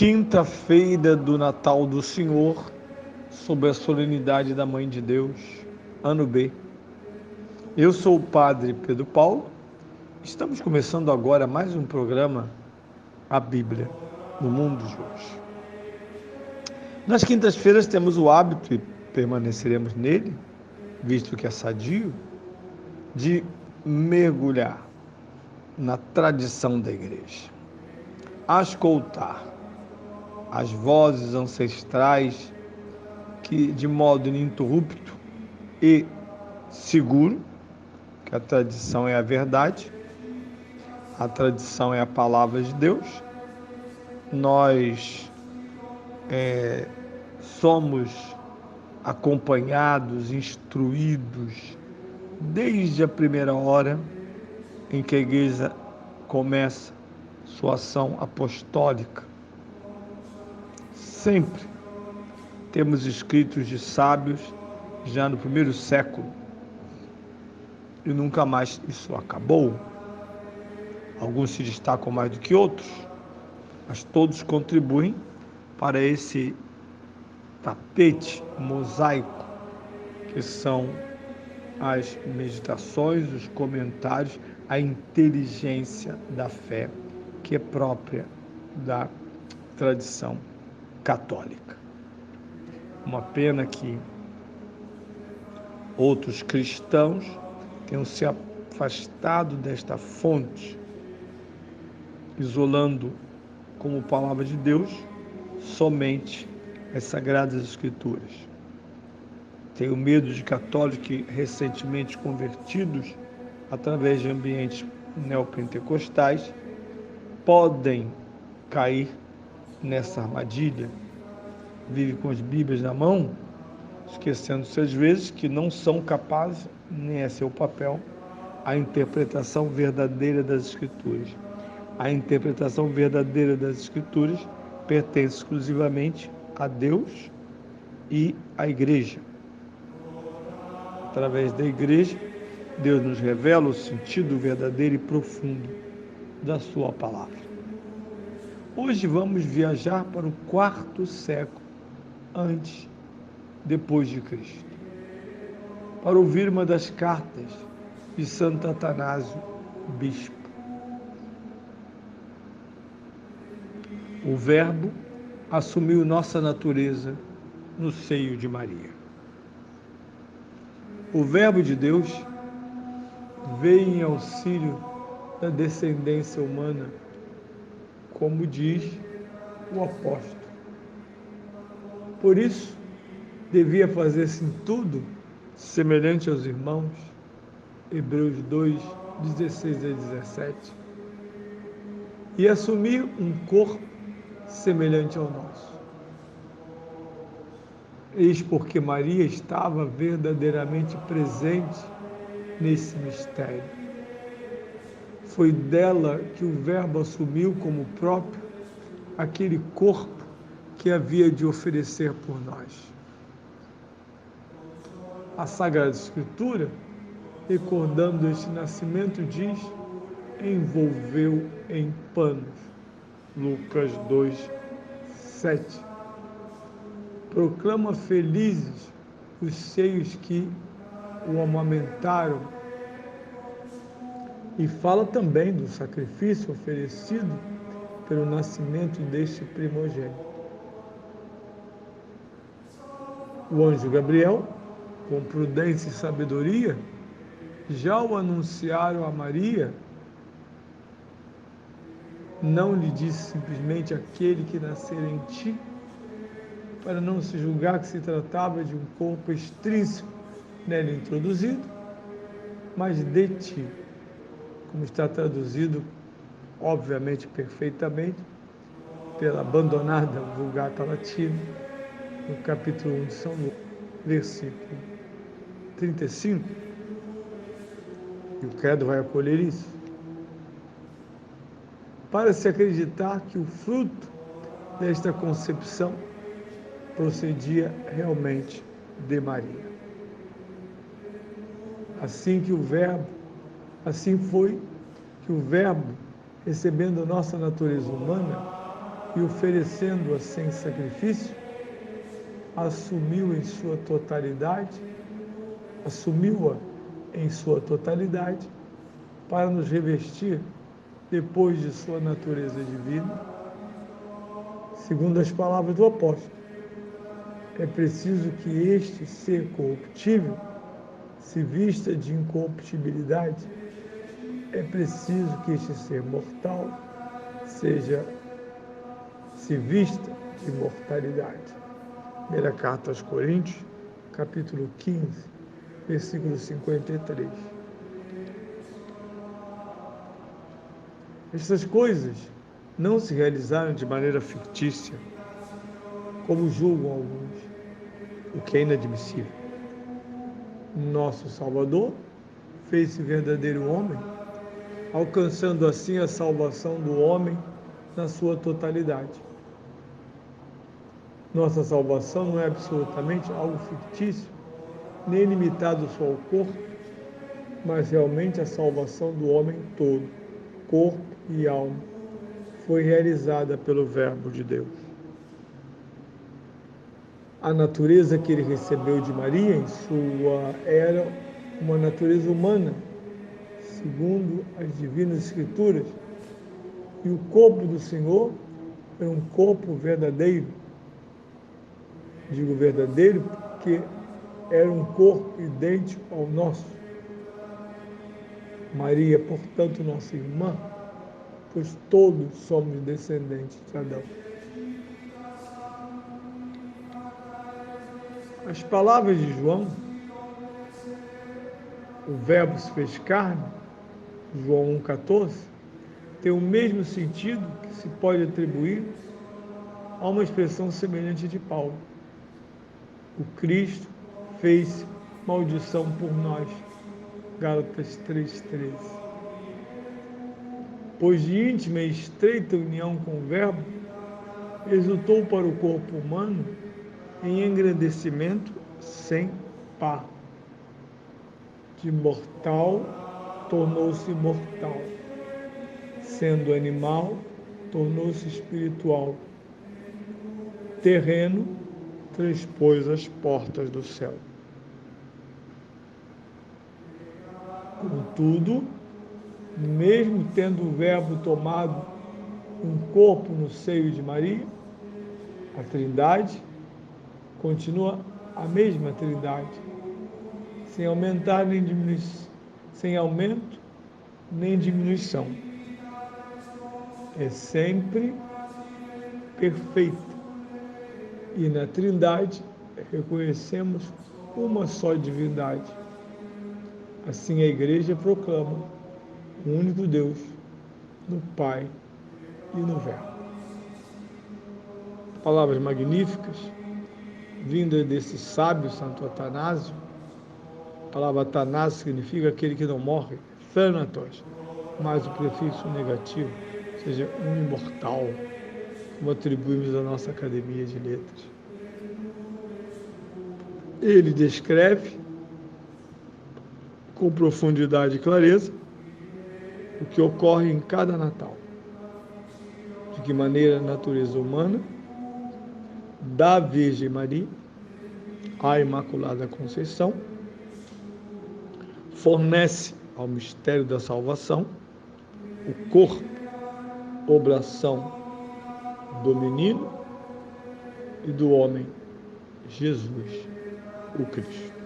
Quinta-feira do Natal do Senhor, sob a solenidade da Mãe de Deus, ano B. Eu sou o Padre Pedro Paulo. Estamos começando agora mais um programa, A Bíblia no Mundo de Hoje. Nas quintas-feiras temos o hábito, e permaneceremos nele, visto que é sadio, de mergulhar na tradição da igreja, escutar as vozes ancestrais que, de modo ininterrupto e seguro, que a tradição é a verdade, a tradição é a palavra de Deus, nós somos acompanhados, instruídos, desde a primeira hora em que a igreja começa sua ação apostólica. Sempre temos escritos de sábios já no primeiro século e nunca mais isso acabou. Alguns se destacam mais do que outros, mas todos contribuem para esse tapete mosaico que são as meditações, os comentários, a inteligência da fé que é própria da tradição católica. Uma pena que outros cristãos tenham se afastado desta fonte, isolando como palavra de Deus somente as Sagradas Escrituras. Tenho medo de católicos que, recentemente convertidos através de ambientes neopentecostais, podem cair nessa armadilha. Vive com as Bíblias na mão, esquecendo-se às vezes que não são capazes, nem é seu papel, a interpretação verdadeira das Escrituras. A interpretação verdadeira das Escrituras pertence exclusivamente a Deus e à Igreja. Através da Igreja, Deus nos revela o sentido verdadeiro e profundo da sua palavra. Hoje vamos viajar para o 4º século depois de Cristo, para ouvir uma das cartas de Santo Atanásio, bispo. O Verbo assumiu nossa natureza no seio de Maria. O Verbo de Deus veio em auxílio da descendência humana, como diz o apóstolo. Por isso, devia fazer-se em tudo semelhante aos irmãos, Hebreus 2, 16 a 17, e assumir um corpo semelhante ao nosso. Eis porque Maria estava verdadeiramente presente nesse mistério. Foi dela que o Verbo assumiu como próprio aquele corpo que havia de oferecer por nós. A Sagrada Escritura, recordando este nascimento, diz: envolveu em panos. Lucas 2, 7. Proclama felizes os seios que o amamentaram e fala também do sacrifício oferecido pelo nascimento deste primogênito. O anjo Gabriel, com prudência e sabedoria, já o anunciaram a Maria. Não lhe disse simplesmente aquele que nascer em ti, para não se julgar que se tratava de um corpo extrínseco nele introduzido, mas de ti, como está traduzido, obviamente, perfeitamente, pela abandonada Vulgata Latina, no capítulo 1 de São Lucas, versículo 35, e o credo vai acolher isso, para se acreditar que o fruto desta concepção procedia realmente de Maria. Assim foi que o Verbo, recebendo a nossa natureza humana, e oferecendo-a sem sacrifício, assumiu-a em sua totalidade para nos revestir depois de sua natureza divina. Segundo as palavras do apóstolo, é preciso que este ser corruptível se vista de incorruptibilidade. É preciso que este ser mortal se vista de mortalidade. Primeira carta aos Coríntios, capítulo 15, versículo 53. Essas coisas não se realizaram de maneira fictícia, como julgam alguns, o que é inadmissível. Nosso Salvador fez-se verdadeiro homem, alcançando assim a salvação do homem na sua totalidade. Nossa salvação não é absolutamente algo fictício, nem limitado só ao corpo, mas realmente a salvação do homem todo, corpo e alma, foi realizada pelo Verbo de Deus. A natureza que ele recebeu de Maria era uma natureza humana, segundo as divinas Escrituras, e o corpo do Senhor era um corpo verdadeiro. Digo verdadeiro porque era um corpo idêntico ao nosso. Maria, portanto, nossa irmã, pois todos somos descendentes de Adão. As palavras de João, o Verbo se fez carne, João 1,14, tem o mesmo sentido que se pode atribuir a uma expressão semelhante de Paulo. O Cristo fez maldição por nós, Gálatas 3,13. Pois de íntima e estreita união com o Verbo, resultou para o corpo humano em engrandecimento sem par. De mortal, tornou-se mortal. Sendo animal, tornou-se espiritual. Terreno, transpôs as portas do céu. Contudo, mesmo tendo o Verbo tomado um corpo no seio de Maria, a Trindade continua a mesma Trindade, sem aumentar nem diminuição, sem aumento nem diminuição. É sempre perfeita. E na Trindade reconhecemos uma só divindade. Assim a Igreja proclama o único Deus, no Pai e no Verbo. Palavras magníficas, vindas desse sábio Santo Atanásio. A palavra Atanásio significa aquele que não morre, Thanatos, mas o prefixo negativo, ou seja, um imortal, como atribuímos à nossa Academia de Letras. Ele descreve com profundidade e clareza o que ocorre em cada Natal. De que maneira a natureza humana da Virgem Maria, a Imaculada Conceição, fornece ao mistério da salvação o corpo, oblação do menino e do homem, Jesus, o Cristo.